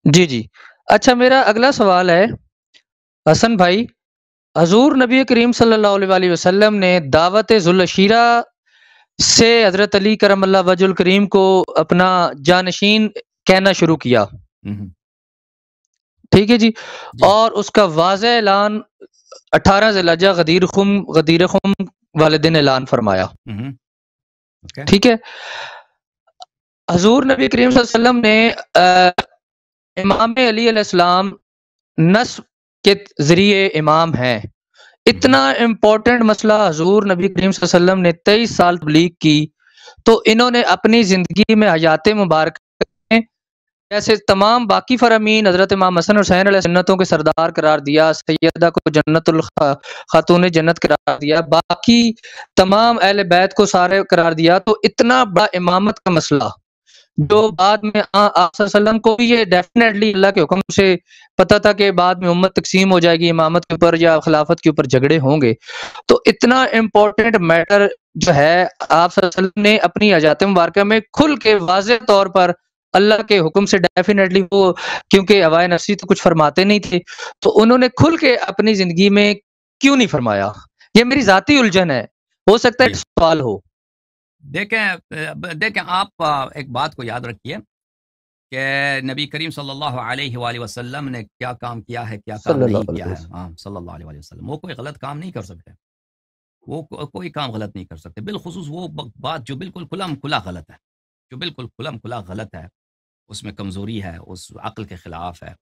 جی جی اچھا، میرا اگلا سوال ہے حسن بھائی، حضور نبی کریم صلی اللہ علیہ وآلہ وسلم نے دعوت ذوالعشیرہ سے حضرت علی کرم اللہ وجہ الکریم کو اپنا جانشین کہنا شروع کیا، ہوں، ٹھیک ہے جی، جی اور اس کا واضح اعلان 18 ذی الحجہ غدیر خم والے دن اعلان فرمایا، ہوں، اوکے ٹھیک ہے۔ حضور نبی کریم صلی اللہ علیہ وسلم نے امام علی علیہ السلام نسب کے ذریعے امام ہیں، اتنا امپورٹنٹ مسئلہ حضور نبی کریم صلی اللہ علیہ وسلم نے 23 سال تبلیغ کی، تو انہوں نے اپنی زندگی میں حیات مبارکہ میں جیسے تمام باقی فرامین حضرت امام حسن حسین علیہ سنتوں کے سردار قرار دیا، سیدہ کو جنت خاتون جنت قرار دیا، باقی تمام اہل بیت کو سارے قرار دیا، تو اتنا بڑا امامت کا مسئلہ جو بعد میں آپ صلی اللہ علیہ وسلم کو بھی یہ ڈیفینیٹلی اللہ کے حکم سے پتہ تھا کہ بعد میں امت تقسیم ہو جائے گی، امامت کے اوپر یا خلافت کے اوپر جھگڑے ہوں گے، تو اتنا امپورٹنٹ میٹر جو ہے آپ صلی اللہ علیہ وسلم نے اپنی حیات مبارکہ میں کھل کے واضح طور پر اللہ کے حکم سے ڈیفینیٹلی وہ، کیونکہ ہوائے نفسی تو کچھ فرماتے نہیں تھے، تو انہوں نے کھل کے اپنی زندگی میں کیوں نہیں فرمایا؟ یہ میری ذاتی الجھن ہے، ہو سکتا ہے جی سوال ہو۔ دیکھیں آپ ایک بات کو یاد رکھیے کہ نبی کریم صلی اللہ علیہ وآلہ وسلم نے کیا کام کیا ہے، کیا کام صلی اللہ نہیں علیہ کیا ہے، وسلم ہاں صلی اللہ علیہ وسلم وہ کوئی غلط کام نہیں کر سکتے، وہ کوئی کام غلط نہیں کر سکتے، بالخصوص وہ بات جو بالکل کھلم کھلا غلط ہے، جو بالکل کھلم کھلا غلط ہے، اس میں کمزوری ہے، اس عقل کے خلاف ہے،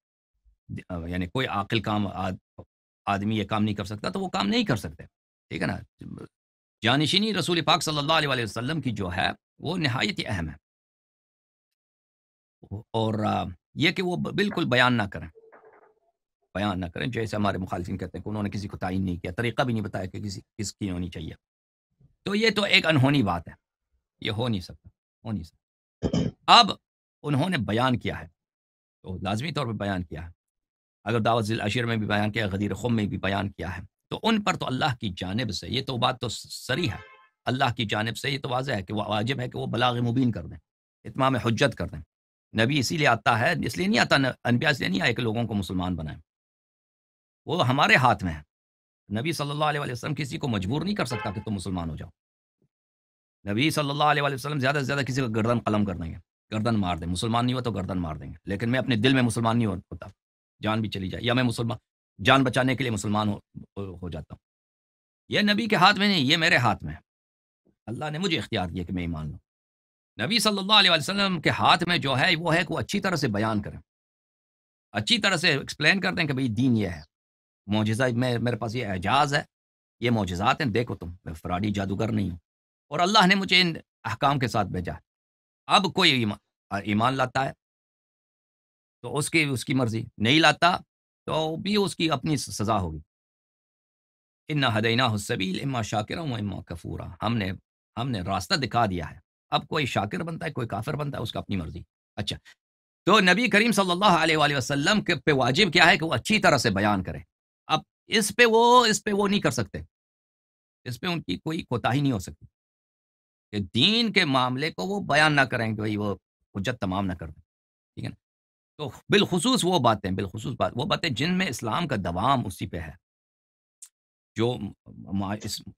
یعنی کوئی عاقل کام آدمی یہ کام نہیں کر سکتا تو وہ کام نہیں کر سکتے، ٹھیک ہے نا۔ جانشینی رسول پاک صلی اللہ علیہ وآلہ وسلم کی جو ہے وہ نہایت ہی اہم ہے، اور یہ کہ وہ بالکل بیان نہ کریں جیسے ہمارے مخالفین کہتے ہیں کہ انہوں نے کسی کو تعین نہیں کیا، طریقہ بھی نہیں بتایا کہ کس کی ہونی چاہیے، تو یہ تو ایک انہونی بات ہے، یہ ہو نہیں سکتا۔ اب انہوں نے بیان کیا ہے تو لازمی طور پہ بیان کیا ہے، اگر دعوت ذی العشیر میں بھی بیان کیا، غدیر خم میں بھی بیان کیا ہے، تو ان پر تو اللہ کی جانب سے یہ تو بات تو صریح ہے، اللہ کی جانب سے یہ تو واضح ہے کہ وہ واجب ہے کہ وہ بلاغ مبین کر دیں، اتمام حجت کر دیں۔ نبی اسی لیے آتا ہے، اس لیے نہیں آتا، انبیاء اس لیے نہیں آئے کہ لوگوں کو مسلمان بنائیں، وہ ہمارے ہاتھ میں ہے۔ نبی صلی اللہ علیہ وسلم کسی کو مجبور نہیں کر سکتا کہ تم مسلمان ہو جاؤ، نبی صلی اللہ علیہ وسلم زیادہ سے زیادہ کسی کو گردن قلم کر دیں گے، گردن مار دیں، مسلمان نہیں ہوا تو گردن مار دیں گے، لیکن میں اپنے دل میں مسلمان نہیں ہوتا، جان بھی چلی جائے، یا میں مسلمان جان بچانے کے لیے مسلمان ہو جاتا ہوں، یہ نبی کے ہاتھ میں نہیں، یہ میرے ہاتھ میں ہے، اللہ نے مجھے اختیار دیا کہ میں ایمان لوں۔ نبی صلی اللہ علیہ وسلم کے ہاتھ میں جو ہے وہ ہے کہ وہ اچھی طرح سے بیان کریں، اچھی طرح سے ایکسپلین کر دیں کہ بھئی دین یہ ہے، معجزہ میرے پاس یہ اعجاز ہے، یہ معجزات ہیں، دیکھو تم، میں فراڈی جادوگر نہیں ہوں، اور اللہ نے مجھے ان احکام کے ساتھ بھیجا ہے۔ اب کوئی ایمان لاتا ہے تو اس کی مرضی، نہیں لاتا تو بھی اس کی اپنی سزا ہوگی۔ انا ہدیناہ السبیل اما شاکرا و اما کفورا، ہم نے راستہ دکھا دیا ہے، اب کوئی شاکر بنتا ہے کوئی کافر بنتا ہے، اس کا اپنی مرضی۔ اچھا، تو نبی کریم صلی اللہ علیہ وآلہ وسلم کے پہ واجب کیا ہے کہ وہ اچھی طرح سے بیان کرے، اب اس پہ وہ نہیں کر سکتے، اس پہ ان کی کوئی کوتاہی نہیں ہو سکتی کہ دین کے معاملے کو وہ بیان نہ کریں کہ بھئی وہ حجت تمام نہ کر دیں، ٹھیک ہے نا۔ تو بالخصوص وہ باتیں جن میں اسلام کا دوام اسی پہ ہے، جو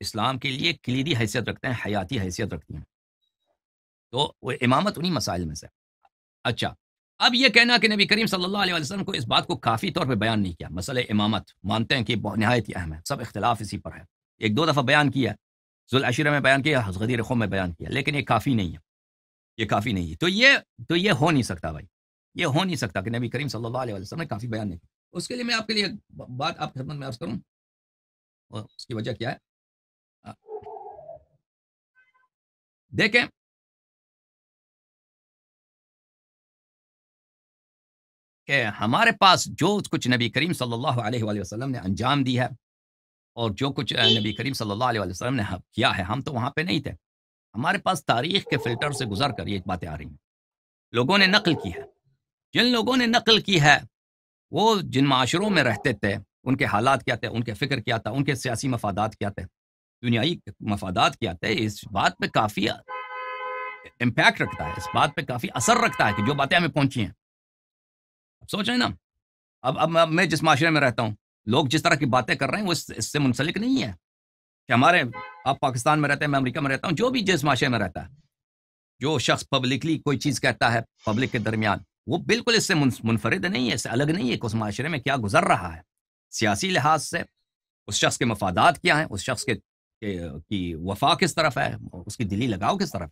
اسلام کے لیے کلیدی حیثیت رکھتے ہیں، حیاتی حیثیت رکھتی ہیں، تو وہ امامت انہی مسائل میں سے۔ اچھا، اب یہ کہنا کہ نبی کریم صلی اللہ علیہ وسلم کو اس بات کو کافی طور پہ بیان نہیں کیا، مسئلہ امامت مانتے ہیں کہ نہایت ہی اہم ہے، سب اختلاف اسی پر ہے، ایک دو دفعہ بیان کیا، ذوالعشیرہ میں بیان کیا، غدیر خم میں بیان کیا، لیکن یہ کافی نہیں ہے، یہ کافی نہیں ہے، تو یہ ہو نہیں سکتا بھائی، یہ ہو نہیں سکتا کہ نبی کریم صلی اللہ علیہ وسلم نے کافی بیان نہیں کیا۔ اس کے لیے میں آپ کے لیے بات آپ کی خدمت میں عرض کروں، اور اس کی وجہ کیا ہے؟ دیکھیں، کہ ہمارے پاس جو کچھ نبی کریم صلی اللہ علیہ وآلہ وسلم نے انجام دی ہے، اور جو کچھ نبی کریم صلی اللہ علیہ وسلم نے کیا ہے، ہم تو وہاں پہ نہیں تھے، ہمارے پاس تاریخ کے فلٹر سے گزر کر یہ باتیں آ رہی ہیں، لوگوں نے نقل کی ہے، جن لوگوں نے نقل کی ہے وہ جن معاشروں میں رہتے تھے، ان کے حالات کیا تھے، ان کے فکر کیا تھا، ان کے سیاسی مفادات کیا تھے، دنیائی مفادات کیا تھے، اس بات پہ کافی امپیکٹ رکھتا ہے، اس بات پہ کافی اثر رکھتا ہے کہ جو باتیں ہمیں پہنچی ہیں، سوچ رہے ہیں نا، اب میں جس معاشرے میں رہتا ہوں، لوگ جس طرح کی باتیں کر رہے ہیں وہ اس سے منسلک نہیں ہے کہ ہمارے، آپ پاکستان میں رہتے ہیں، میں امریکہ میں رہتا ہوں، جو بھی جس معاشرے میں رہتا ہے، جو شخص پبلکلی کوئی چیز کہتا ہے پبلک کے درمیان، وہ بالکل اس سے منفرد نہیں ہے، اس سے الگ نہیں ہے کہ اس معاشرے میں کیا گزر رہا ہے سیاسی لحاظ سے، اس شخص کے مفادات کیا ہیں، اس شخص کی وفا کس طرف ہے، اس کی دلی لگاؤ کس طرف ہے۔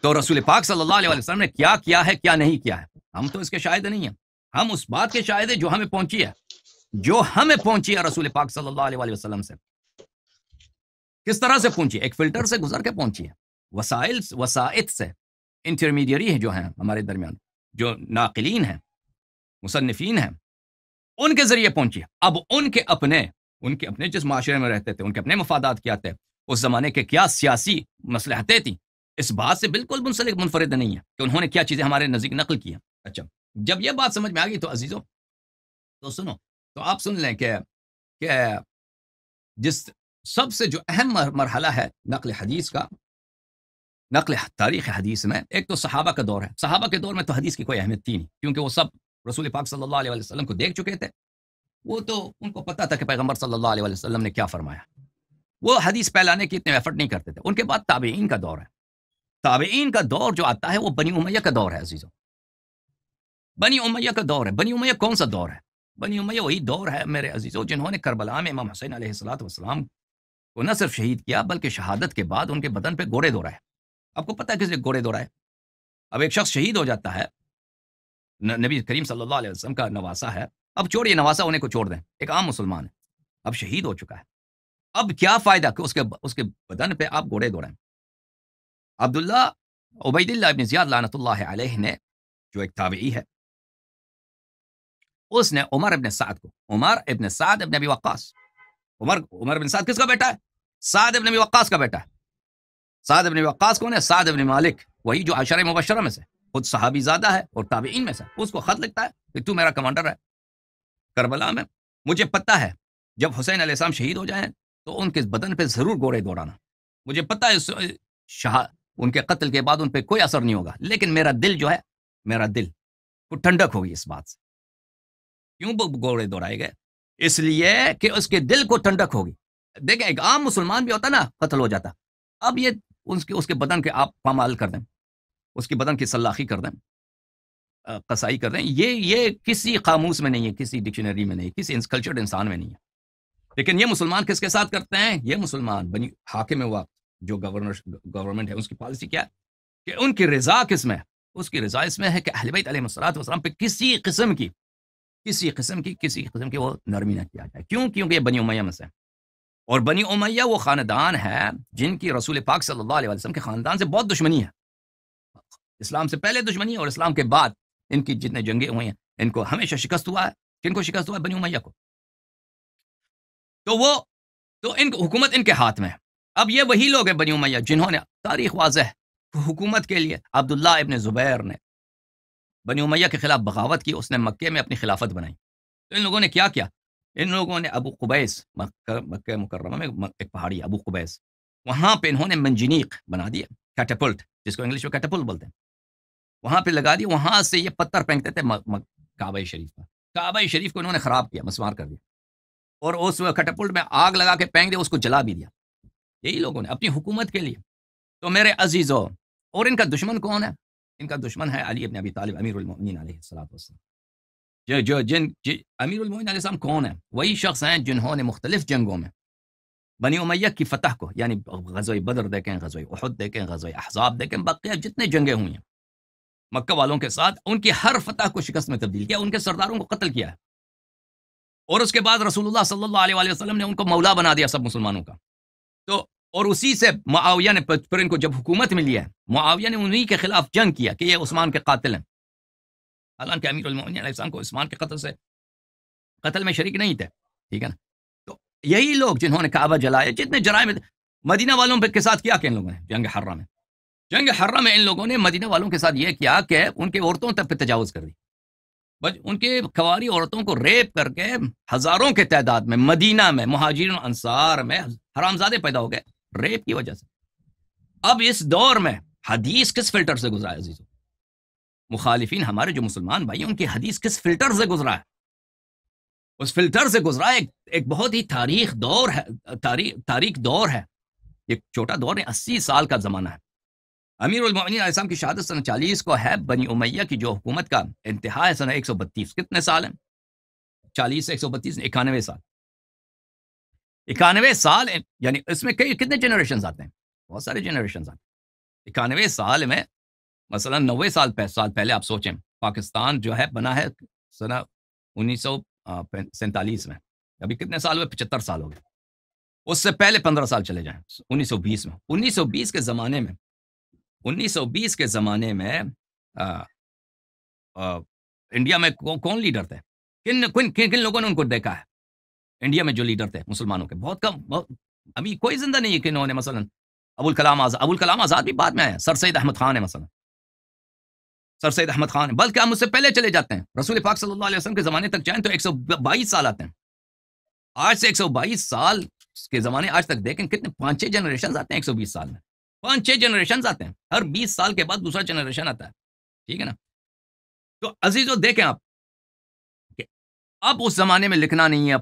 تو رسول پاک صلی اللہ علیہ وسلم نے کیا کیا ہے، کیا نہیں کیا ہے، ہم تو اس کے شاہد نہیں ہیں، ہم اس بات کے شاہد ہیں جو ہمیں پہنچی ہے، جو ہمیں پہنچی ہے رسول پاک صلی اللہ علیہ وسلم سے۔ کس طرح سے پہنچی؟ ایک فلٹر سے گزر کے پہنچی ہے، وسائط سے، انٹرمیڈیری ہیں جو ہیں ہمارے درمیان، جو ناقلین ہیں، مصنفین ہیں، ان کے ذریعے پہنچی ہے۔ اب ان کے اپنے جس معاشرے میں رہتے تھے، ان کے اپنے مفادات کیا تھے، اس زمانے کے کیا سیاسی مصلحتیں تھیں، اس بات سے بالکل منفرد نہیں ہے کہ انہوں نے کیا چیزیں ہمارے نزدیک نقل کی ہیں۔ اچھا، جب یہ بات سمجھ میں آ گئی تو عزیزوں، تو سنو، تو آپ سن لیں کہ جس سب سے جو اہم مرحلہ ہے نقل حدیث کا، نقل تاریخ حدیث میں، ایک تو صحابہ کا دور ہے۔ صحابہ کے دور میں تو حدیث کی کوئی اہمیت تھی نہیں، کیونکہ وہ سب رسول پاک صلی اللہ علیہ وسلم کو دیکھ چکے تھے، وہ تو ان کو پتا تھا کہ پیغمبر صلی اللہ علیہ وسلم نے کیا فرمایا، وہ حدیث پھیلانے کی اتنے ایفرٹ نہیں کرتے تھے۔ ان کے بعد تابعین کا دور ہے، تابعین کا دور جو آتا ہے وہ بنی امیہ کا دور ہے عزیزوں، بنی امیہ کا دور ہے۔ بنی امیہ کون سا دور ہے؟ بنی امیہ وہی دور ہے میرے عزیزوں جنہوں نے کربلا میں امام حسین علیہ الصلوۃ والسلام کو نہ صرف شہید کیا بلکہ شہادت کے بعد ان کے بدن پہ گوڑے دوڑائے۔ آپ کو پتہ ہے کس لیے گوڑے دوڑائے؟ اب ایک شخص شہید ہو جاتا ہے، نبی کریم صلی اللہ علیہ وسلم کا نواسا ہے، اب چھوڑیے نواسا ہونے کو چھوڑ دیں، ایک عام مسلمان ہے، اب شہید ہو چکا ہے، اب کیا فائدہ کہ اس کے بدن پہ آپ گوڑے دوڑائیں؟ عبداللہ عبید اللہ ابن زیاد لعنت اللہ علیہ نے، جو ایک تابعی ہے، اس نے عمر ابن سعد ابن ابی وقاص، عمر ابن سعد کس کا بیٹا ہے؟ سعد ابن ابی وقاص کا بیٹا ہے۔ سعد ابن ابی وقاص کون ہے؟ سعد ابن مالک، وہی جو عشرہ مبشرہ میں سے، خود صحابی زادہ ہے اور تابعین میں سے، اس کو خط لکھتا ہے کہ تو میرا کمانڈر ہے کربلا میں، مجھے پتہ ہے جب حسین علیہ السلام شہید ہو جائیں تو ان کے بدن پہ ضرور گوڑے دوڑانا، مجھے پتہ ہے ان کے قتل کے بعد ان پہ کوئی اثر نہیں ہوگا، لیکن میرا دل جو ہے، میرا دل کو ٹھنڈک ہوگی اس بات سے۔ کیوں گوڑے دوڑائے گئے؟ اس لیے کہ اس کے دل کو ٹھنڈک ہوگی۔ دیکھیں ایک عام مسلمان بھی ہوتا نا، قتل ہو جاتا، اب یہ اس کے بدن کے آپ پامال کر دیں، اس کی بدن کی سلاخی کر دیں، قصائی کر دیں، یہ کسی قاموس میں نہیں ہے، کسی ڈکشنری میں نہیں ہے، کسی کلچرڈ انسان میں نہیں ہے۔ لیکن یہ مسلمان کس کے ساتھ کرتے ہیں؟ یہ مسلمان بنی حاکم وقت جو گورنمنٹ ہے، اس کی پالیسی کیا ہے کہ ان کی رضا کس میں؟ اس کی رضا اس میں ہے کہ اہل بیت علیہ الصلوۃ والسلام پہ کسی قسم کی وہ نرمی نہ کیا جائے۔ کیوں؟ کیونکہ یہ بنی امیہ میں سے، اور بنی امیہ وہ خاندان ہے جن کی رسول پاک صلی اللہ علیہ وسلم کے خاندان سے بہت دشمنی ہے، اسلام سے پہلے دشمنی ہے اور اسلام کے بعد ان کی جتنے جنگیں ہوئی ہیں ان کو ہمیشہ شکست ہوا ہے۔ کن کو شکست ہوا ہے؟ بنی امیہ کو۔ تو ان حکومت ان کے ہاتھ میں ہے۔ اب یہ وہی لوگ ہیں بنی امیہ جنہوں نے، تاریخ واضح ہے، حکومت کے لیے عبداللہ ابن زبیر نے بنی امیہ کے خلاف بغاوت کی، اس نے مکے میں اپنی خلافت بنائی۔ تو ان لوگوں نے کیا کیا؟ ان لوگوں نے ابو قبیس، مکہ مکرمہ میں ایک پہاڑی ابو قبیس، وہاں پہ انہوں نے منجنیق بنا دیا، کیٹاپلٹ جس کو انگلش میں کیٹاپلٹ بولتے ہیں، وہاں پہ لگا دیا، وہاں سے یہ پتھر پھینکتے تھے کعبہ شریف پر۔ کعبہ شریف کو انہوں نے خراب کیا، مسمار کر دیا، اور اس کیٹاپلٹ میں آگ لگا کے پھینک دیا، اس کو جلا بھی دیا، یہی لوگوں نے اپنی حکومت کے لیے۔ تو میرے عزیزو، اور ان کا دشمن کون ہے؟ ان کا دشمن ہے علی ابن ابی طالب امیر المؤمنین علیہ الصلوۃ والسلام۔ امیر المؤمنین علیہ السلام کون ہیں؟ وہی شخص ہیں جنہوں نے مختلف جنگوں میں بنی امیہ کی فتح کو، یعنی غزوہ بدر دیکھیں، غزوہ احد دیکھیں، غزوہ احزاب دیکھیں، بقیہ جتنے جنگیں ہوئی ہیں مکہ والوں کے ساتھ، ان کی ہر فتح کو شکست میں تبدیل کیا، ان کے سرداروں کو قتل کیا ہے، اور اس کے بعد رسول اللہ صلی اللہ علیہ وسلم نے ان کو مولا بنا دیا سب مسلمانوں کا۔ تو اور اسی سے معاویہ نے پھر ان کو جب حکومت ملی ہے، معاویہ نے انہی کے خلاف جنگ کیا کہ یہ عثمان کے قاتل ہیں، حالانکہ امیر المؤمنین علیہ السلام کو عثمان کے قتل میں شریک نہیں تھے، ٹھیک ہے نا۔ تو یہی لوگ جنہوں نے کعبہ جلائے، جتنے جرائم مدینہ والوں کے ساتھ کیا کہ ان لوگوں نے جنگ حرہ میں ان لوگوں نے مدینہ والوں کے ساتھ یہ کیا کہ ان کے عورتوں تک پہ تجاوز کر دی، ان کے کنواری عورتوں کو ریپ کر کے ہزاروں کے تعداد میں مدینہ میں مہاجرین انصار میں حرامزادے پیدا ہو گئے ریپ کی وجہ سے۔ اب اس دور میں حدیث کس فلٹر سے گزرا ہے عزیزو؟ مخالفین ہمارے جو مسلمان بھائی ہیں ان کی حدیث کس فلٹر سے گزرا ہے، اس فلٹر سے گزرا ہے، ایک بہت ہی تاریخ دور ہے، ایک چھوٹا دور ہے، 80 سال کا زمانہ ہے۔ امیر المؤمنین علیہ السلام کی شہادت سنہ 40 کو ہے، بنی امیہ کی جو حکومت کا انتہا ہے سنہ 132۔ کتنے سال ہیں؟ 40 سے 132 91 سال، 91 سال، یعنی اس میں کتنے جنریشنز آتے ہیں؟ بہت سارے جنریشنز آتے ہیں 91 سال میں۔ مثلا 90 سال پہلے آپ سوچیں، پاکستان جو ہے بنا ہے سنہ 1947 میں، ابھی کتنے سال ہوئے؟ 75 سال ہو گئے۔ اس سے پہلے 15 سال چلے جائیں 1920 میں، 1920 کے زمانے میں انڈیا میں کون لیڈر تھے؟ کن لوگوں نے ان کو دیکھا ہے انڈیا میں جو لیڈر تھے مسلمانوں کے؟ بہت کم، ابھی کوئی زندہ نہیں ہے کہ انہوں نے، مثلا ابوالکلام آزاد بھی بعد میں آئے، سر سید احمد خان ہے، مثلا سر سید احمد خان، بلکہ ہم اس سے پہلے چلے جاتے ہیں، رسول پاک صلی اللہ علیہ وسلم کے زمانے تک جائیں تو 122 سال آتے ہیں۔ آج سے 122 سال کے زمانے آج تک دیکھیں کتنے 5-6 جنریشنز آتے ہیں 120 سال میں، 5-6 جنریشنز آتے ہیں، ہر 20 سال کے بعد دوسرا جنریشن آتا ہے، ٹھیک ہے نا؟ تو عزیزو دیکھیں آپ کہ اب اس زمانے میں لکھنا نہیں ہے،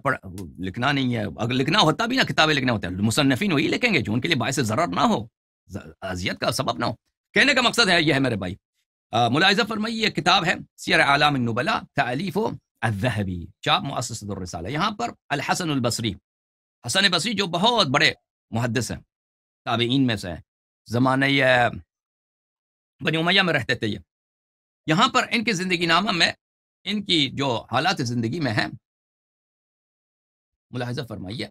اگر لکھنا ہوتا بھی نا، کتابیں لکھنا ہوتا ہے، مصنفین وہی لکھیں گے جو ان کے لیے باعث ضرر نہ ہو، اذیت کا سبب نہ ہو۔ کہنے کا مقصد ہے یہ ہے میرے بھائی، ملاحظہ فرمائیے، یہ کتاب ہے سیر اعلام النبلاء، تالیف الذہبی، چاپ مؤسسۃ الرسالہ۔ یہاں پر الحسن البصری، حسن بصری جو بہت بڑے محدث ہیں، تابعین میں سے ہیں، زمانہ بنی امیہ میں رہتے تھے یہ۔ یہاں پر ان کی زندگی نامہ میں ان کی جو حالات زندگی میں ہیں ملاحظہ فرمائیے۔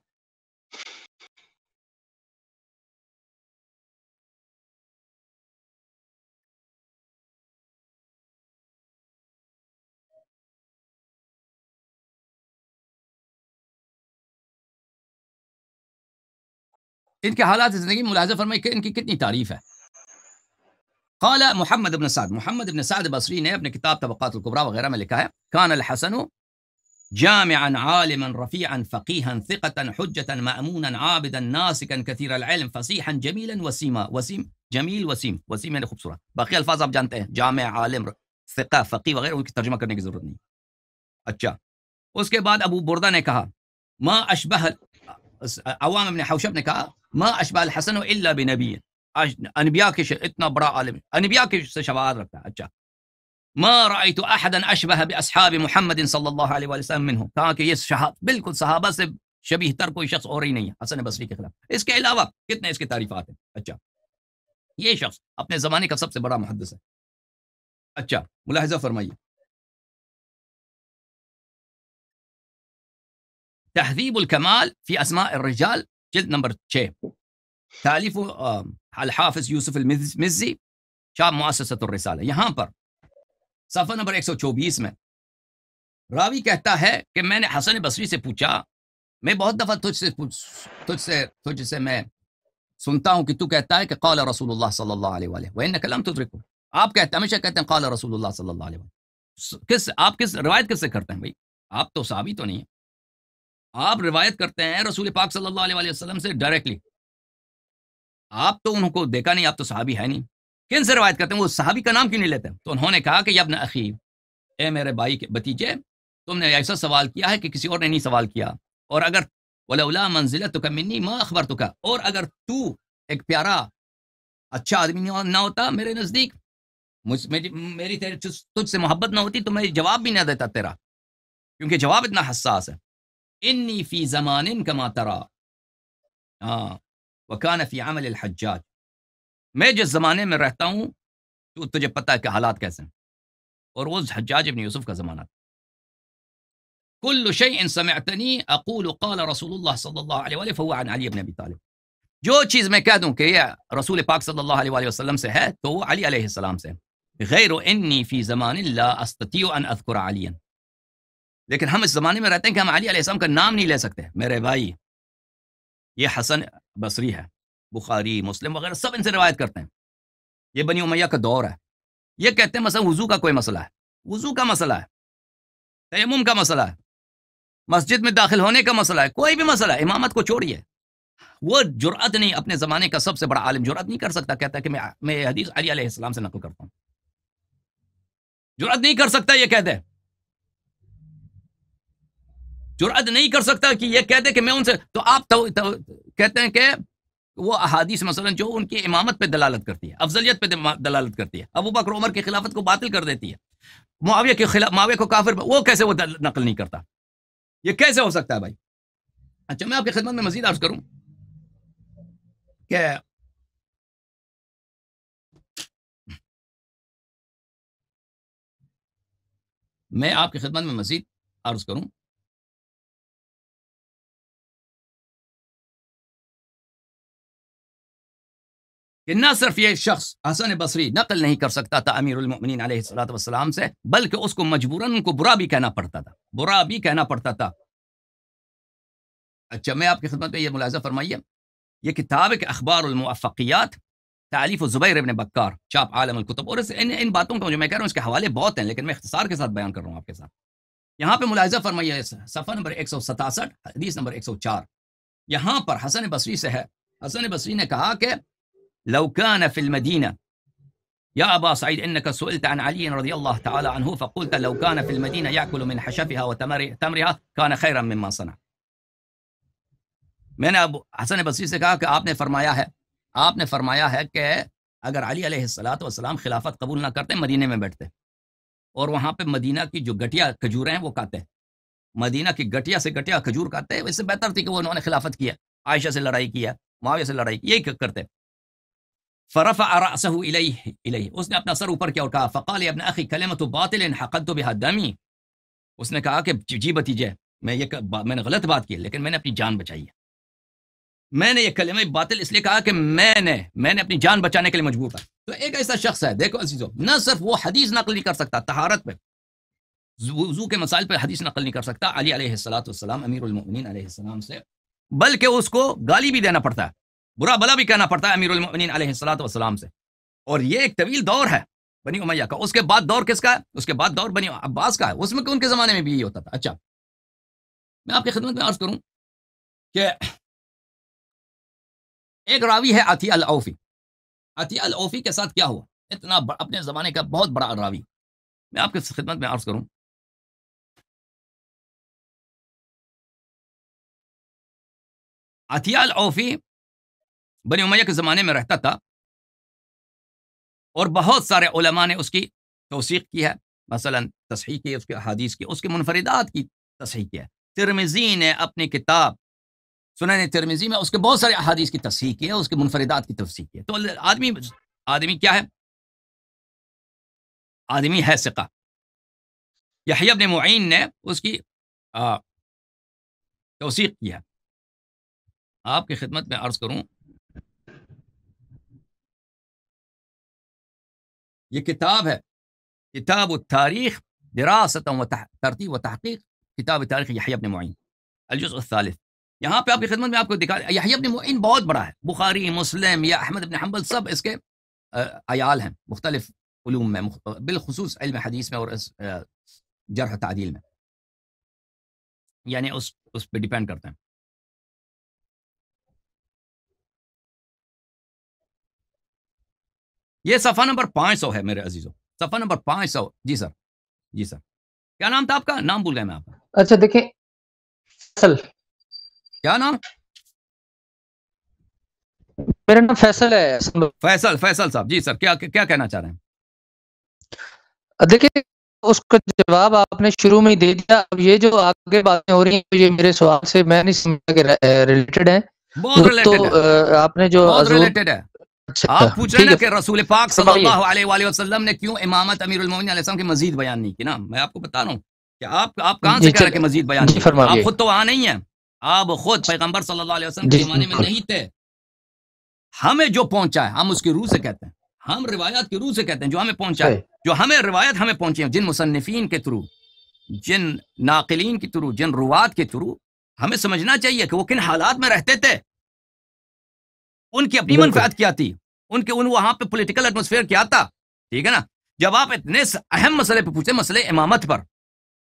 ان کے حالات زندگی میں ملاحظہ فرمائیے کہ ان کی کتنی تعریف ہے۔ قال محمد بن سعد بصری نے اپنے کتاب طبقات الکبریٰ وغیرہ میں لکھا ہے، کان الحسن جامعا عالما رفیعا فقیحا ثقتا حجتا مأمونا عابدا ناسکا کثیر العلم فصیحا جمیلا وسیما، وسیم یعنی خوبصورت۔ باقی الفاظ آپ جانتے ہیں، جامع، عالم، ثقہ، فقیح وغیرہ، ان کی ترجمہ کرنے کی ضرورت نہیں۔ اچھا، اس کے بعد ابو بردہ نے کہا، ما اشبہ، عوام ابن حوشب نے کہا، ما اشبہ الحسن الا بنبی، انبیاء کے اتنا بڑا عالم، انبیاء کے سے شواہد رکھتا ہے۔ اچھا، ما رأيت احدا اشبہ باصحاب محمد صلی اللہ علیہ وسلم منہ، کہا کہ یہ بالکل صحابہ سے شبیہ تر کوئی شخص اور ہی نہیں ہے حسن بصری کے خلاف۔ اس کے علاوہ کتنے اس کی تعریفات ہیں۔ اچھا، یہ شخص اپنے زمانے کا سب سے بڑا محدث ہے۔ اچھا، ملاحظہ فرمائیے، تہذیب الکمال فی اسماء الرجال، جلد نمبر 6، تالیف الحافظ یوسف المزی، چاپ مؤسسۃ الرسالہ۔ یہاں پر صفحہ نمبر 124 میں راوی کہتا ہے کہ میں نے حسن بصری سے پوچھا، میں بہت دفعہ تجھ سے میں سنتا ہوں کہ تو کہتا ہے کہ قال رسول اللہ صلی اللہ علیہ وآلہ وإنک لم تدرکہ، آپ کہتے ہیں، ہمیشہ کہتے ہیں قال رسول اللہ صلی اللہ علیہ وآلہ۔ آپ کس روایت کس سے کرتے ہیں بھائی؟ آپ تو صحابی تو نہیں ہیں، آپ روایت کرتے ہیں رسول پاک صلی اللہ علیہ وسلم سے ڈائریکٹلی، آپ تو ان کو دیکھا نہیں، آپ تو صحابی ہے نہیں، کن سے روایت کرتے ہیں؟ وہ صحابی کا نام کیوں نہیں لیتے؟ تو انہوں نے کہا کہ یا ابن اخی، اے میرے بھائی کے بتیجے، تم نے ایسا سوال کیا ہے کہ کسی اور نے نہیں سوال کیا، اور اگر ولولا منزلتک منی ما اخبرتک، اور اگر تو ایک پیارا اچھا آدمی نہ ہوتا میرے نزدیک، میری تجھ سے محبت نہ ہوتی تو میں جواب بھی نہ دیتا تیرا، کیونکہ جواب اتنا حساس ہے۔ انی فی زمان کما ترا، وکان فی عمل الحجاج، میں جس زمانے میں رہتا ہوں تو تجھے پتہ ہے کہ حالات کیسے ہیں، اور وہ حجاج ابن یوسف کا زمانہ تھا۔ کل شیء سمعتنی اقول قال رسول اللہ صلی اللہ علیہ وآلہ فهو عن علی بن ابی طالب، جو چیز میں کہہ دوں کہ یہ رسول پاک صلی اللہ علیہ وآلہ وسلم سے ہے تو وہ علی علیہ السلام سے، غیر انی فی زمان لا استطیع ان اذکر علیا، لیکن ہم اس زمانے میں رہتے ہیں کہ ہم علی علیہ السلام کا نام نہیں لے سکتے۔ میرے بھائی، یہ حسن بصری ہے، بخاری مسلم وغیرہ سب ان سے روایت کرتے ہیں، یہ بنی امیہ کا دور ہے۔ یہ کہتے ہیں مثلا وضو کا کوئی مسئلہ ہے، وضو کا مسئلہ ہے، تیمم کا مسئلہ ہے، مسجد میں داخل ہونے کا مسئلہ ہے، کوئی بھی مسئلہ ہے، امامت کو چھوڑیے، وہ جرأت نہیں، اپنے زمانے کا سب سے بڑا عالم جرأت نہیں کر سکتا، کہتا ہے کہ میں حدیث علی علیہ السلام سے نقل کرتا ہوں۔ جرأت نہیں کر سکتا یہ کہہ دے، جرأت نہیں کر سکتا کہ یہ کہہ دے کہ میں ان سے، تو آپ کہتے ہیں کہ وہ احادیث مثلا جو ان کی امامت پہ دلالت کرتی ہے، افضلیت پہ دلالت کرتی ہے، ابو بکر عمر کی خلافت کو باطل کر دیتی ہے، معاویہ کو کافر، وہ کیسے وہ نقل نہیں کرتا؟ یہ کیسے ہو سکتا ہے بھائی؟ اچھا میں آپ کی خدمت میں مزید عرض کروں کہ کہ نہ صرف یہ شخص حسن بصری نقل نہیں کر سکتا تھا امیر المؤمنین علیہ الصلوۃ والسلام سے، بلکہ اس کو مجبوراً ان کو برا بھی کہنا پڑتا تھا، اچھا میں آپ کی خدمت میں یہ ملاحظہ فرمائیے، یہ کتاب ہے کہ اخبار الموفقیات، تالیف زبیر ابن بکار، چاپ عالم الکتب، اور ان باتوں کو جو میں کہہ رہا ہوں اس کے حوالے بہت ہیں، لیکن میں اختصار کے ساتھ بیان کر رہا ہوں آپ کے ساتھ۔ یہاں پہ ملاحظہ فرمائیے، صفحہ نمبر 167، حدیث نمبر 104، یہاں پر حسن بصری سے ہے، حسن بصری نے کہا کہ لو كان في المدينة يا أبا سعيد إنك سئلت عن علي رضي الله تعالى عنه فقلت لو كان في المدينة يأكل من حشفها وتمرها كان خيرا مما صنع۔ میں نے ابو حسن بصری سے کہا کہ آپ نے فرمایا ہے کہ اگر علی علیہ الصلوۃ والسلام خلافت قبول نہ کرتے مدینے میں بیٹھتے اور وہاں پہ مدینہ کی جو گٹیا کھجوریں ہیں وہ کھاتے، مدینہ کی گٹیا سے گٹیا کھجور کھاتے، اس سے بہتر تھی کہ وہ انہوں نے خلافت کیا، عائشہ سے لڑائی کیا، معاویہ سے لڑائی کی، یہی کرتے۔ فرفع رأسه الیہ، اس نے اپنا سر اوپر کیا اور کہا فقال یا ابن اخی کلمۃ باطل حقدت بها دمی، اس نے کہا کہ جی بھتیجے میں نے غلط بات کی لیکن میں نے اپنی جان بچائی ہے، میں نے یہ کلمہ باطل اس لیے کہا کہ میں نے اپنی جان بچانے کے لیے مجبور تھا۔ تو ایک ایسا شخص ہے، دیکھو عزیزو، نہ صرف وہ حدیث نقل نہیں کر سکتا طہارت پہ، وضو کے مسائل پہ حدیث نقل نہیں کر سکتا علی علیہ الصلوۃ والسلام امیر المؤمنین علیہ السلام سے، بلکہ اس کو گالی بھی دینا پڑتا ہے، برا بلا بھی کہنا پڑتا ہے امیر المؤمنین علیہ الصلوۃ والسلام سے، اور یہ ایک طویل دور ہے بنی امیہ کا۔ اس کے بعد دور کس کا ہے؟ اس کے بعد دور بنی عباس کا ہے، اس میں ان کے زمانے میں بھی یہی ہوتا تھا۔ اچھا میں آپ کی خدمت میں عرض کروں کہ ایک راوی ہے عطیہ العوفی، عطیہ العوفی کے ساتھ کیا ہوا، اتنا اپنے زمانے کا بہت بڑا راوی، میں آپ کی خدمت میں عرض کروں عطیہ العوفی بنی امیہ کے زمانے میں رہتا تھا، اور بہت سارے علماء نے اس کی توثیق کی ہے، مثلا تصحیح کی، اس کے احادیث کی، اس کے منفردات کی تصحیح کی ہے۔ ترمذی نے اپنی کتاب سنن ترمذی میں اس کے بہت سارے احادیث کی تصحیح کی ہے، اس کے منفردات کی تصحیح کی ہے۔ تو آدمی کیا ہے؟ آدمی ہے ثقہ۔ یحییٰ بن معین نے اس کی توثیق کی ہے۔ آپ کی خدمت میں عرض کروں، یہ کتاب ہے کتاب التاریخ دراستہ و ترتیب و تحقیق، کتاب تاریخ یحییٰ بن معین الجزء الثالث۔ یہاں پہ آپ کی خدمت میں آپ کو دکھا، یحییٰ بن معین بہت بڑا ہے، بخاری، مسلم یا احمد بن حنبل سب اس کے عیال ہیں، مختلف علوم میں، بالخصوص علم حدیث میں اور جرح تعدیل میں، یعنی اس پہ ڈیپینڈ کرتے ہیں۔ یہ صفحہ نمبر 500 ہے میرے عزیزوں، صفحہ نمبر 500۔ جی سر کیا نام تھا آپ کا؟ نام بھول گئے میں آپ کا۔ اچھا دیکھیں، کیا نام؟ میرا نام فیصل ہے۔ فیصل صاحب، جی سر کیا کہنا چاہ رہے ہیں؟ دیکھیں اس کا جواب آپ نے شروع میں ہی دے دیا، اب یہ جو آگے باتیں ہو رہی ہیں یہ میرے سوال سے میں نہیں سمجھا کہ ریلیٹڈ ہیں، بہت ریلیٹڈ ہے، آپ نے جو بہت ریلیٹڈ ہے۔ آپ پوچھ رہے ہیں نا کہ رسول پاک صلی اللہ علیہ وآلہ وسلم نے کیوں امامت امیر المومنین علیہ السلام کی مزید بیان نہیں کی نا؟ میں آپ کو بتا رہا ہوں کہ آپ کہاں سے کہہ رہے ہیں کہ مزید بیان نہیں کی؟ آپ خود تو وہاں نہیں ہیں، آپ خود پیغمبر صلی اللہ علیہ وسلم کے زمانے میں نہیں تھے، ہمیں جو پہنچا ہے ہم اس کی روح سے کہتے ہیں، ہم روایات کی روح سے کہتے ہیں جو ہمیں پہنچا ہے، جو ہمیں روایت ہمیں پہنچی ہیں، جن مصنفین کے تھرو، جن ناقلین کے تھرو، جن روات کے تھرو، ہمیں سمجھنا چاہیے کہ وہ کن حالات میں رہتے تھے، ان کی اپنی منفعت کیا تھی، ان وہاں پہ پولیٹیکل ایٹماسفیئر کیا تھا، ٹھیک ہے نا؟ جب آپ اتنے اہم مسئلے پہ پوچھیں، مسئلے امامت پر،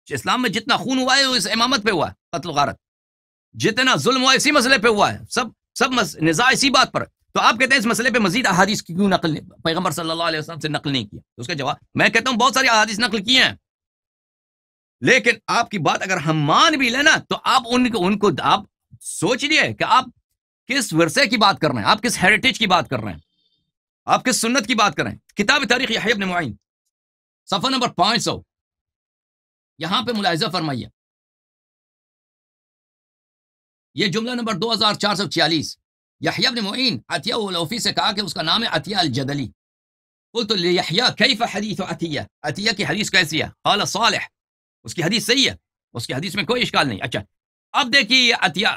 اسلام میں جتنا خون ہوا ہے وہ اس امامت پہ ہوا ہے، قتل و غارت، جتنا ظلم ہوا اسی مسئلے پہ ہوا ہے، سب نزاع اسی بات پر، تو آپ کہتے ہیں اس مسئلے پہ مزید احادیث کیوں نقل پیغمبر صلی اللہ علیہ وسلم سے نقل نہیں کیا؟ تو اس کا جواب میں کہتا ہوں بہت ساری احادیث نقل کی ہیں، لیکن آپ کی بات اگر ہم مان بھی لیں نا تو آپ ان کو آپ سوچ لیے کہ آپ کس ورثے کی بات کر رہے ہیں، آپ کس ہیریٹیج کی بات کر رہے ہیں، آپ کس سنت کی بات کر رہے ہیں۔ کتاب تاریخ یحییٰ ابن معین صفحہ نمبر 500، یہاں پہ ملاحظہ فرمائیے، یہ جملہ نمبر 2446، یحییٰ ابن معین عطیہ العوفی سے کہا کہ اس کا نام ہے عطیہ الجدلی، قلت لیحییٰ کیف حدیث عطیہ، عطیہ کی حدیث کیسی ہے؟ قال صالح، اس کی حدیث صحیح ہے، اس کی حدیث میں کوئی اشکال نہیں۔ اچھا اب دیکھیے یہ عطیہ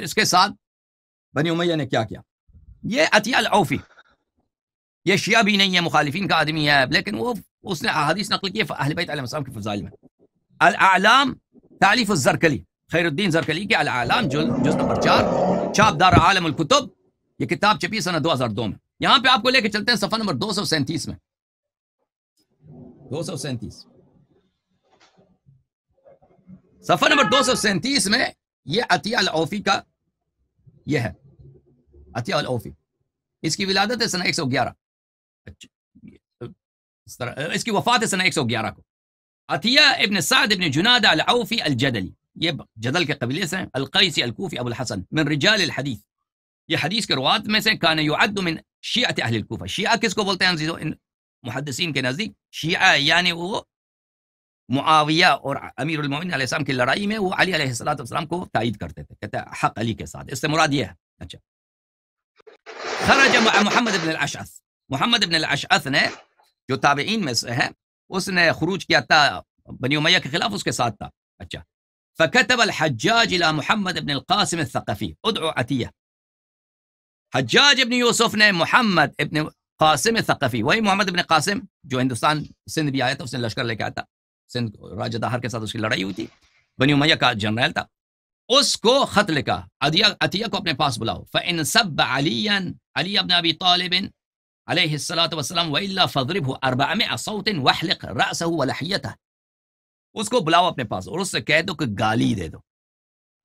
اس کے ساتھ بنی امیہ نے کیا کیا۔ یہ عطیہ العوفی یہ شیعہ بھی نہیں ہے، مخالفین کا آدمی ہے، لیکن اس نے احادیث نقل کی اہل بیت علیہ السلام کے فضائل میں۔ الاعلام تالیف الزرکلی، خیر الدین زرکلی کے الاعلام جز نمبر 4 چھاپ دار عالم الکتب، یہ کتاب چھپی سنہ 2002 میں۔ یہاں پہ آپ کو لے کے چلتے ہیں صفحہ نمبر 237 میں، 237 صفحہ نمبر 237 میں یہ عطیہ العوفی کا یہ ہے، عطیہ العوفی، اس کی ولادت ہے سنہ 111، اس کی وفات ہے سنہ 111 کو۔ عطیہ ابن سعد ابن جنادہ العوفی الجدلی، یہ جدل کے قبیلے سے ہیں، القیسی الکوفی ابو الحسن من رجال الحدیث، یہ حدیث کے روات میں سے، کان یعد من شیعۃ اہل الکوفہ، شیعہ کس کو بولتے ہیں عزیزو؟ محدثین کے نزدیک شیعہ یعنی وہ معاویہ اور امیر المومنین علیہ السلام کی لڑائی میں وہ علی علیہ السلام کو تائید کرتے تھے، کہتے ہیں حق علی کے ساتھ، اس سے مراد یہ ہے۔ اچھا خرج مع محمد بن الاشعث، محمد بن الاشعث نے جو تابعین میں سے ہے، اس نے خروج کیا تھا بنی امیہ کے خلاف، اس کے ساتھ تھا۔ اچھا فكتب الحجاج الى محمد بن القاسم الثقفی ادعو عطیہ، حجاج ابن یوسف نے محمد ابن قاسم ثقفی، وہی محمد ابن قاسم جو ہندوستان سندھ بھی آیا تھا، اس نے لشکر لے کے آیا تھا، سندھ راجہ داہر کے ساتھ اس کی لڑائی ہوئی تھی، بنی امیہ کا جنرل تھا، اس کو خط لکھا عطیہ کو اپنے پاس بلاؤ، فإن سب علیا علی ابن ابی طالب علیہ الصلاۃ والسلام وإلا فاضربه 400 صوت واحلق رأسه ولحیته، اس کو بلاؤ اپنے پاس اور اس سے کہہ دو کہ گالی دے دو۔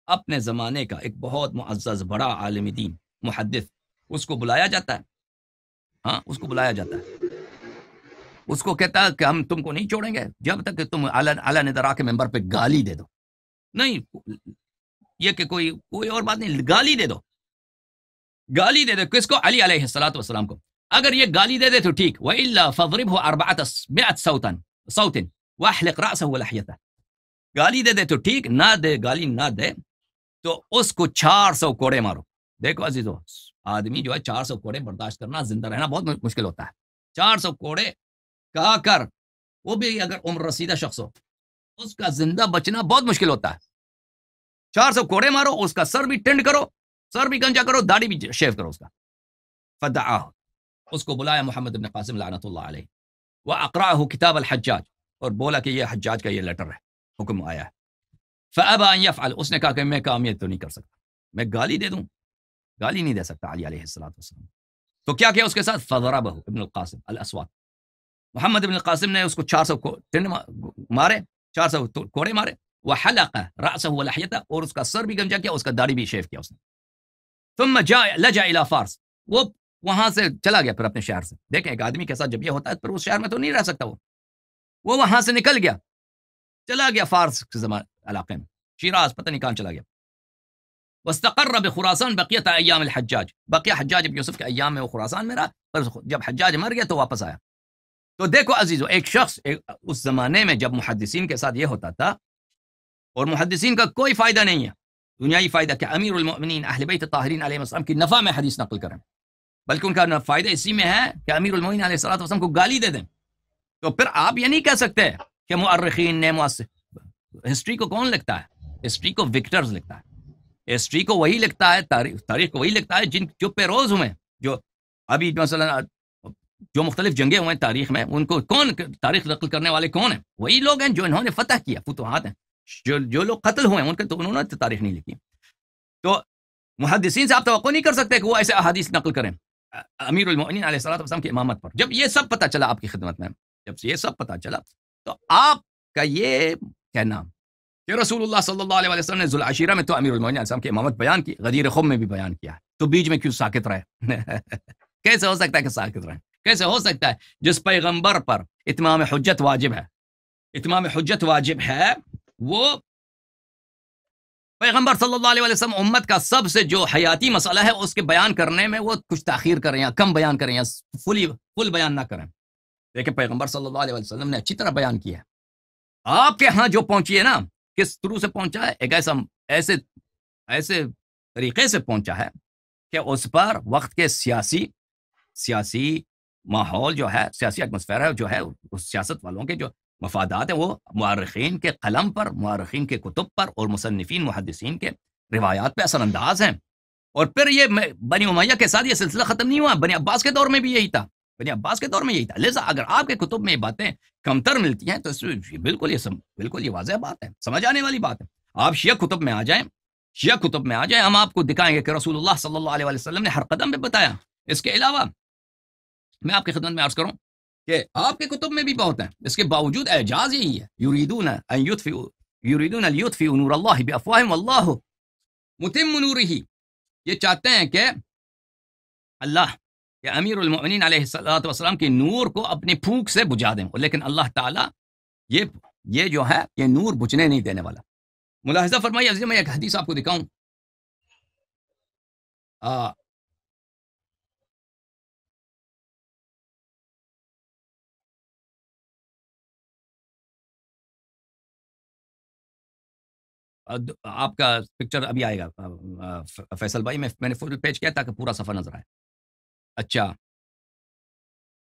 اپنے زمانے کا ایک بہت معزز بڑا عالم دین محدث، اس کو بلایا جاتا ہے، ہاں اس کو بلایا جاتا ہے، اس کو کہتا ہے کہ ہم تم کو نہیں چھوڑیں گے جب تک کہ تم اعلیٰ ندرا کے ممبر پہ گالی دے دو، نہیں یہ کہ کوئی اور بات نہیں، گالی دے دو، گالی دے دو کس کو؟ علی علیہ الصلوۃ والسلام کو۔ اگر یہ گالی دے دے تو ٹھیک، وإلا فاضربه 400 صوت واحلق رأسه ولحيته، گالی دے دے تو ٹھیک، نہ دے گالی نہ دے تو اس کو 400 کوڑے مارو۔ دیکھو عزیزو، آدمی جو ہے 400 کوڑے برداشت کرنا، زندہ رہنا بہت مشکل ہوتا ہے۔ 400 کوڑے کہا کر، وہ بھی اگر عمر رسیدہ شخص ہو، اس کا زندہ بچنا بہت مشکل ہوتا ہے۔ 400 کوڑے مارو، اس کا سر بھی ٹنڈ کرو، سر بھی گنجا کرو، داڑھی بھی شیو کرو اس کا۔ فدعاہ، اس کو بلایا محمد بن قاسم لعنت اللہ علیہ، وأقرأه کتاب الحجاج، اور بولا کہ یہ حجاج کا یہ لیٹر ہے، حکم آیا ہے۔ فأبى أن يفعل، اس نے کہا کہ میں کام یہ تو نہیں کر سکتا، میں گالی دے دوں، گالی نہیں دے سکتا علی علیہ السلام۔ تو کیا کیا اس کے ساتھ؟ فضربه ابن القاسم الاسود، محمد ابن القاسم نے اس کو 400 مارے، 400 کوڑے مارے، وحلق رأسه ولحيته، اور اس کا سر بھی گنجا کیا، اس کا داڑھی بھی شیو کیا اس نے۔ ثم لجأ الى فارس، وہ وہاں سے چلا گیا پھر اپنے شہر سے۔ دیکھیں ایک آدمی کے ساتھ جب یہ ہوتا ہے پھر اس شہر میں تو نہیں رہ سکتا، وہ وہاں سے نکل گیا، چلا گیا فارس کے علاقے میں، شیراز، پتہ نہیں کہاں چلا گیا۔ واستقر بخراسان بقیت ایام الحجاج، بقیہ حجاج ابن یوسف کے ایام میں وہ خراسان میں رہا، پر جب حجاج مر گیا تو واپس آیا۔ تو دیکھو عزیزو، ایک شخص اس زمانے میں جب محدثین کے ساتھ یہ ہوتا تھا، اور محدثین کا کوئی فائدہ نہیں ہے دنیائی فائدہ کہ امیر المؤمنین اہل بیت طاہرین علیہ السلام کی نفع میں حدیث نقل کریں، بلکہ ان کا فائدہ اسی میں ہے کہ امیر المؤمنین علیہ السلام کو گالی دے دیں۔ تو پھر آپ یہ نہیں کہہ سکتے کہ مؤرخین نے ہسٹری کو کون لکھتا ہے؟ ہسٹری کو وکٹرز لکھتا ہے، ہسٹری کو وہی لکھتا ہے، تاریخ کو وہی لکھتا ہے جو پیروز ہوئے، جو ابھی مثلا جو مختلف جنگیں ہوئے تاریخ میں، ان کو کون تاریخ نقل کرنے والے کون ہیں؟ وہی لوگ ہیں جو انہوں نے فتح کیا، فتوحات ہیں، جو لوگ قتل ہوئے ان کے تو انہوں نے تاریخ نہیں لکھی۔ تو محدثین سے آپ توقع نہیں کر سکتے کہ وہ ایسے احادیث نقل کریں امیر المؤمنین علیہ السلام کی امامت پر۔ جب یہ سب پتہ چلا آپ کی خدمت میں، جب یہ سب پتہ چلا تو آپ کا یہ کہنا کہ رسول اللہ صلی اللہ علیہ وسلم نے ذوالعشیرہ میں تو امیر المؤمنین علیہ السلام کی امامت بیان کی، غدیر خم میں بھی بیان کیا ہے، تو بیچ میں کیوں ساکت رہے؟ کیسے ہو سکتا ہے کہ ساکت رہے؟ کیسے ہو سکتا ہے جس پیغمبر پر اتمام حجت واجب ہے، اتمام حجت واجب ہے، وہ پیغمبر صلی اللہ علیہ وسلم امت کا سب سے جو حیاتی مسئلہ ہے اس کے بیان کرنے میں وہ کچھ تاخیر کریں یا کم بیان کریں یا فل بیان نہ کریں، لیکن پیغمبر صلی اللہ علیہ وسلم نے اچھی طرح بیان کیا ہے۔ آپ کے ہاں جو پہنچی ہے نا، کس طرح سے پہنچا ہے؟ ایک ایسے طریقے سے پہنچا ہے کہ اس پر وقت کے سیاسی ماحول جو ہے، سیاسی ایٹماسفیئر ہے جو ہے، اس سیاست والوں کے جو مفادات ہیں وہ مورخین کے قلم پر، مورخین کے کتب پر اور مصنفین محدثین کے روایات پہ اثر انداز ہیں۔ اور پھر یہ بنی امیہ کے ساتھ یہ سلسلہ ختم نہیں ہوا، بنی عباس کے دور میں بھی یہی تھا، بنی عباس کے دور میں یہی تھا۔ لہذا اگر آپ کے کتب میں یہ باتیں کمتر ملتی ہیں تو بالکل یہ واضح بات ہے، سمجھ آنے والی بات ہے۔ آپ شیعہ کتب میں آ جائیں، ہم آپ کو دکھائیں گے کہ رسول اللہ صلی اللہ علیہ وسلم نے ہر قدم پہ بتایا۔ اس کے علاوہ میں آپ کی خدمت میں عرض کروں کہ آپ کے کتب میں بھی بہت ہیں، اس کے باوجود اعجاز یہی ہے، یریدون لیطفئوا نور اللہ بافواہہم واللہ متم نورہ۔ یہ چاہتے ہیں کہ اللہ کہ امیر المؤمنین علیہ الصلوۃ والسلام کے نور کو اپنی پھونک سے بجھا دیں، لیکن اللہ تعالیٰ یہ جو ہے یہ نور بجھنے نہیں دینے والا۔ ملاحظہ فرمائیے عزیز، میں ایک حدیث آپ کو دکھاؤں۔ آپ کا پکچر ابھی آئے گا فیصل بھائی، میں نے فل پیج کیا تاکہ پورا صفحہ نظر آئے۔ اچھا،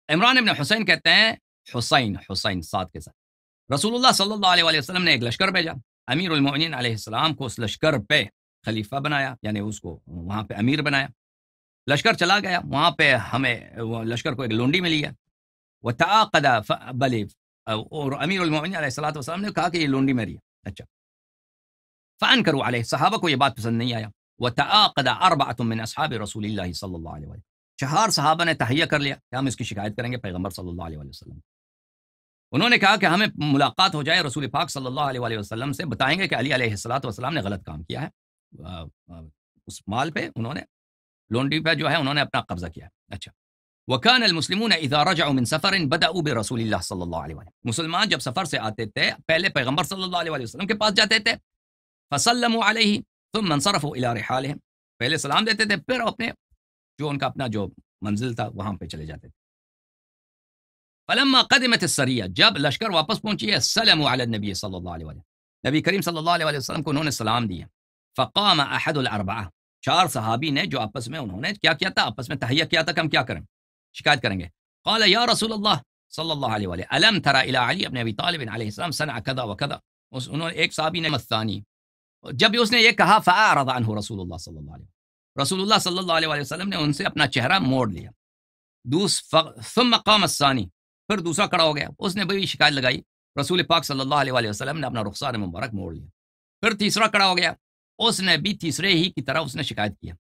عمران ابن حسین کہتے ہیں، حسین ساتھ کے ساتھ رسول اللہ صلی اللہ علیہ وسلم نے ایک لشکر بھیجا، امیر المؤمنین علیہ السلام کو اس لشکر پہ خلیفہ بنایا، یعنی اس کو وہاں پہ امیر بنایا۔ لشکر چلا گیا، وہاں پہ ہمیں لشکر کو ایک لونڈی ملی ہے، وہ تعاقد اور امیر المؤمنین علیہ السلام نے کہا کہ یہ لونڈی میری ہے۔ اچھا، فانکروا علیہ، صحابہ کو یہ بات پسند نہیں آیا۔ وتعاقد اربعۃ من اصحاب رسول اللہ صلی اللہ علیہ وسلم، 4 صحابہ نے تہیہ کر لیا کہ ہم اس کی شکایت کریں گے پیغمبر صلی اللہ علیہ وسلم۔ انہوں نے کہا کہ ہمیں ملاقات ہو جائے رسول پاک صلی اللہ علیہ وسلم سے، بتائیں گے کہ علی علیہ السلام نے غلط کام کیا ہے، اس مال پہ انہوں نے، لونڈی پہ جو ہے انہوں نے اپنا قبضہ کیا ہے۔ اچھا، وکان المسلمون اذا رجعوا من سفر بدأوا برسول اللہ صلی اللہ علیہ وسلم، مسلمان جب سفر سے آتے تھے پہلے پیغمبر صلی اللہ علیہ وسلم کے پاس جاتے تھے، فسلموا علیہ ثم انصرفوا الى رحالهم، پہلے سلام دیتے تھے پھر اپنے جو ان کا اپنا جو منزل تھا وہاں پہ چلے جاتے تھے۔ فلما قدمت السریہ، جب لشکر واپس پہنچی ہے، سلموا علی النبی صلی اللہ علیہ وسلم، نبی کریم صلی اللہ علیہ وسلم کو انہوں نے سلام دیا۔ فقام احد الاربعہ، 4 صحابی نے جو آپس میں انہوں نے کیا کیا تھا، آپس میں تہیہ کیا تھا کہ ہم کیا کریں، شکایت کریں گے۔ قال یا رسول اللہ صلی اللہ علیہ وسلم الم تر الی علی ابن ابی طالب علیہ السلام صنع کذا وکذا، انہوں نے ایک صحابی نے مثانی، جب بھی اس نے یہ کہا فاعرض عنہ رسول اللہ صلی اللہ علیہ وسلم، رسول اللہ صلی اللہ علیہ وسلم نے ان سے اپنا چہرہ موڑ لیا۔ ثم قام الثانی، پھر دوسرا کھڑا ہو گیا، اس نے بھی شکایت لگائی، رسول پاک صلی اللہ علیہ وسلم نے اپنا رخسار مبارک موڑ لیا۔ پھر تیسرا کھڑا ہو گیا، اس نے بھی تیسرے ہی کی طرح اس نے شکایت کیا،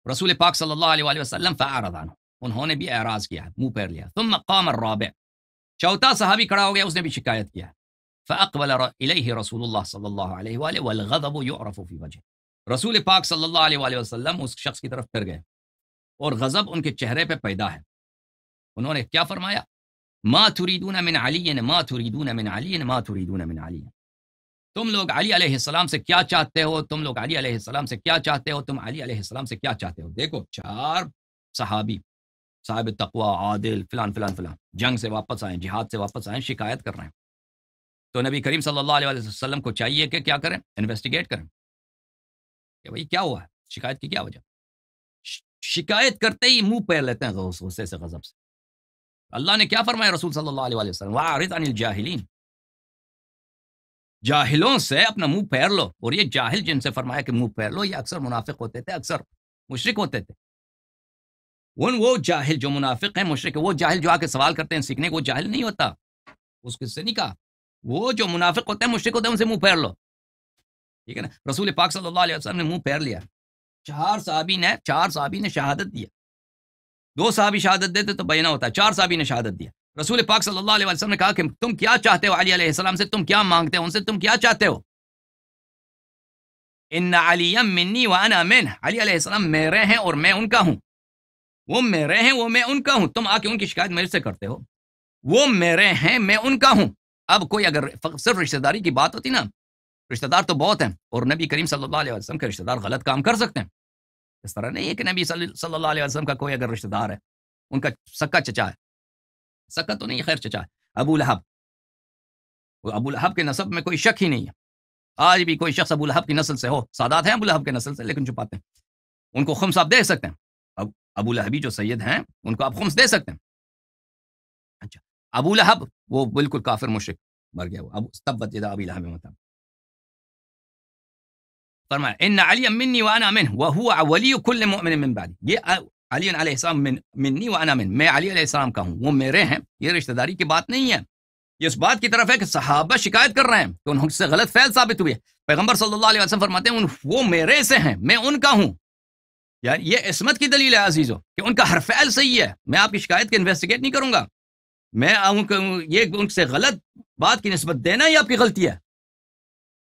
رسول پاک صلی اللہ علیہ وسلم فاعرض عنہ، انہوں نے بھی اعراض کیا، منہ پھیر لیا۔ ثم قام الرابع، چوتھا صحابی کھڑا ہو گیا، اس نے بھی شکایت کیا۔ فاقبل الیہ رسول اللہ صلی اللہ علیہ وآلہ والغضب یعرف فی وجہ، رسول پاک صلی اللہ علیہ وآلہ وسلم اس شخص کی طرف پھر گئے اور غضب ان کے چہرے پہ پیدا ہے۔ انہوں نے کیا فرمایا؟ ما تريدون من علی، ما تريدون من علی، ما تريدون من علی، تم لوگ علی علیہ السلام سے کیا چاہتے ہو، تم لوگ علی علیہ السلام سے کیا چاہتے ہو، تم علی علیہ السلام سے کیا چاہتے ہو۔ دیکھو 4 صحابی، صاحب تقوی، عادل، فلان فلان فلان، جنگ سے واپس آئیں، جہاد سے واپس آئیں، شکایت کر رہے ہیں، تو نبی کریم صلی اللہ علیہ وسلم کو چاہیے کہ کیا کریں، انویسٹیگیٹ کریں کہ بھئی کیا ہوا ہے، شکایت کی کیا وجہ۔ شکایت کرتے ہی منہ پھیر لیتے ہیں غصے سے، غضب سے۔ اللہ نے کیا فرمایا رسول صلی اللہ علیہ وسلم، وَأَعْرِضْ عَنِ الْجَاهِلِينَ، جاہلوں سے اپنا منہ پھیر لو۔ اور یہ جاہل جن سے فرمایا کہ منہ پھیر لو، یہ اکثر منافق ہوتے تھے، اکثر مشرک ہوتے تھے۔ وہ جاہل جو منافق ہیں، مشرک، وہ جاہل جو آ کے سوال کرتے ہیں سیکھنے کو، وہ جاہل نہیں ہوتا، اس کس سے نہیں کہا، وہ جو منافق ہوتے ہیں، مشرک ہوتے ہیں، ان سے منہ پھیر لو، ٹھیک ہے نا۔ رسول پاک صلی اللہ علیہ وسلم نے منہ پھیر لیا۔ 4 صحابی نے شہادت دیا، 2 صحابی شہادت دیتے تو بینہ ہوتا ہے، 4 صحابی نے شہادت دیا۔ رسول پاک صلی اللہ علیہ وسلم نے کہا کہ تم کیا چاہتے ہو علی علیہ السلام سے، تم کیا مانگتے ہو ان سے، تم کیا چاہتے ہو؟ ان علی منی وانا منہ، علی علیہ السلام میرے ہیں اور میں ان کا ہوں، وہ میرے ہیں وہ میں ان کا ہوں. تم آ کے ان کی شکایت میرے سے کرتے ہو، وہ میرے ہیں میں ان کا ہوں. اب کوئی اگر صرف رشتہ داری کی بات ہوتی نا، رشتہ دار تو بہت ہیں، اور نبی کریم صلی اللہ علیہ وسلم کے رشتہ دار غلط کام کر سکتے ہیں. اس طرح نہیں ہے کہ نبی صلی اللہ علیہ وسلم کا کوئی اگر رشتہ دار ہے، ان کا سکا چچا ہے، سکا تو نہیں، خیر چچا ہے، ابو لہب، وہ ابو لہب کے نسب میں کوئی شک ہی نہیں ہے. آج بھی کوئی شخص ابو لہب کی نسل سے ہو، سادات ہیں ابو لہب کے نسل سے لیکن چھپاتے ہیں، ان کو خمس آپ دے سکتے ہیں. ابو لہبی جو سید ہیں ان کو آپ خمس دے سکتے ہیں. اچھا، ابو لہب وہ بالکل کافر مشرک مر گیا، وہ تبت یدا ابی لہب متاب. فرمایا ان علی منی وانا منہ وهو ولی کل مؤمن من بعد، یہ علی علیہ السلام منی وانا من، میں علی علیہ السلام کا ہوں، وہ میرے ہیں. یہ رشتہ داری کی بات نہیں ہے، یہ اس بات کی طرف ہے کہ صحابہ شکایت کر رہے ہیں کہ ان سے غلط فعل ثابت ہوئے. پیغمبر صلی اللہ علیہ وسلم فرماتے ہیں وہ میرے سے ہیں میں ان کا ہوں. یعنی یہ عصمت کی دلیل ہے عزیزو کہ ان کا ہر فعل صحیح ہے. میں آپ کی شکایت کے انویسٹیگیٹ نہیں کروں گا، میں یہ ان سے غلط بات کی نسبت دینا ہی آپ کی غلطی ہے.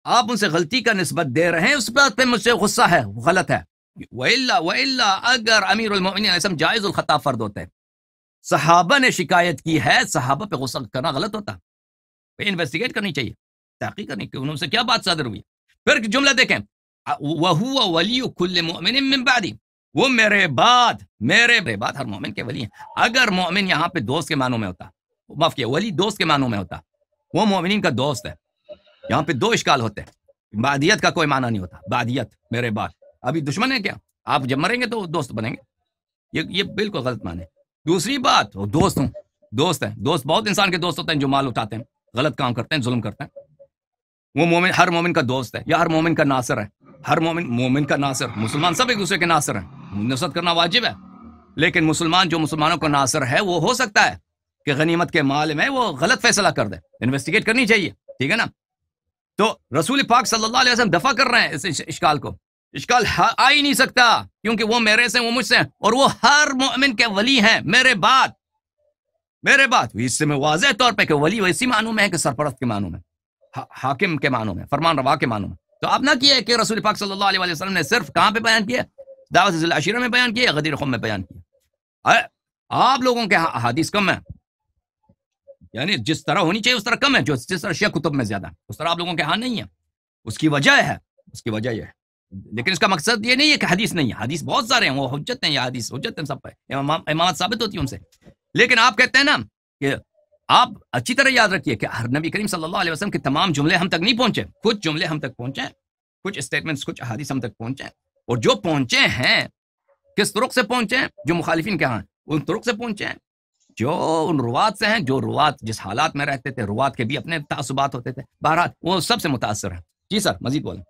آپ ان سے غلطی کا نسبت دے رہے ہیں، اس بات پہ مجھ سے غصہ ہے، غلط ہے. وَإِلَّا اگر امیر المؤمنین علیہ السلام جائز الخطا فرد ہوتے، صحابہ نے شکایت کی ہے، صحابہ پہ غصہ کرنا غلط ہوتا. انویسٹیگیٹ کرنی چاہیے، تحقیق کرنی کہ انہوں سے کیا بات صادر ہوئی. پھر جملہ دیکھیں، وَهُوَ وَلِيُّ كُلِّ مُؤْمِنٍ مِّن بَعْدِي، وہ میرے بعد ہر مومن کے ولی ہیں. اگر مومن یہاں پہ دوست کے معنوں میں ہوتا، معاف کیا، ولی دوست کے معنوں میں ہوتا، وہ مومنین کا دوست ہے. یہاں پہ دو اشکال ہوتے ہیں. بعدیت کا کوئی معنی نہیں ہوتا، بعدیت میرے بعد. ابھی دشمن ہے کیا؟ آپ جب مریں گے تو دوست بنیں گے، یہ بالکل غلط معنی. دوسری بات، وہ دوست ہوں، دوست ہیں، دوست بہت انسان کے دوست ہوتے ہیں جو مال اٹھاتے ہیں، غلط کام کرتے ہیں، ظلم کرتے ہیں. وہ مومن ہر مومن کا دوست ہے یا ہر مومن کا ناصر ہے. ہر مومن کا ناصر، مسلمان سب ایک دوسرے کے ناصر ہیں، نصرت کرنا واجب ہے. لیکن مسلمان جو مسلمانوں کا ناصر ہے، وہ ہو سکتا ہے کہ غنیمت کے مال میں وہ غلط فیصلہ کر دے. انویسٹیگیٹ کرنی چاہیے، ٹھیک ہے نا. تو رسول پاک صلی اللہ علیہ وسلم دفع کر رہے ہیں اس اشکال کو. اشکال آ ہی نہیں سکتا کیونکہ وہ میرے سے، وہ مجھ سے، اور وہ ہر مومن کے ولی ہیں میرے بعد. اس سے میں واضح طور پہ کہ ولی ویسی معنوں میں ہے کہ سرپرست کے معنوں میں، حاکم کے معنوں میں، فرمان روا کے معنوں میں. تو آپ نہ کیا کہ رسول پاک صلی اللہ علیہ وسلم نے صرف کہاں پہ بیان کیا؟ دعوت ذی العشیرہ میں بیان کیا، غدیر خم میں بیان کیا. آپ لوگوں کے حدیث کم ہیں، یعنی جس طرح ہونی چاہیے اس طرح کم ہے، جس طرح شیعہ کتب میں زیادہ، اس طرح آپ لوگوں کے ہاں نہیں ہے. اس کی وجہ یہ ہے. لیکن اس کا مقصد یہ نہیں ہے کہ حدیث نہیں ہے، حدیث بہت سارے ہیں، وہ حجت ہیں، یا حدیث حجت ہیں سب پہ، امامت ثابت ہوتی ہے ان سے. لیکن آپ کہتے ہیں نا کہ آپ اچھی طرح یاد رکھیے کہ نبی کریم صلی اللہ علیہ وسلم کے تمام جملے ہم تک نہیں پہنچے. کچھ جملے ہم تک پہنچے، کچھ اسٹیٹمنٹس، کچھ حدیث ہم تک پہنچے، اور جو پہنچے ہیں کس طرق سے پہنچے ہیں؟ جو مخالفین کے ہاں ان طرق سے پہنچے ہیں، جو ان روات سے ہیں، جو روات جس حالات میں رہتے تھے، روات کے بھی اپنے تعصبات ہوتے تھے، بہرحال وہ سب سے متاثر ہیں. جی سر، مزید بولیں.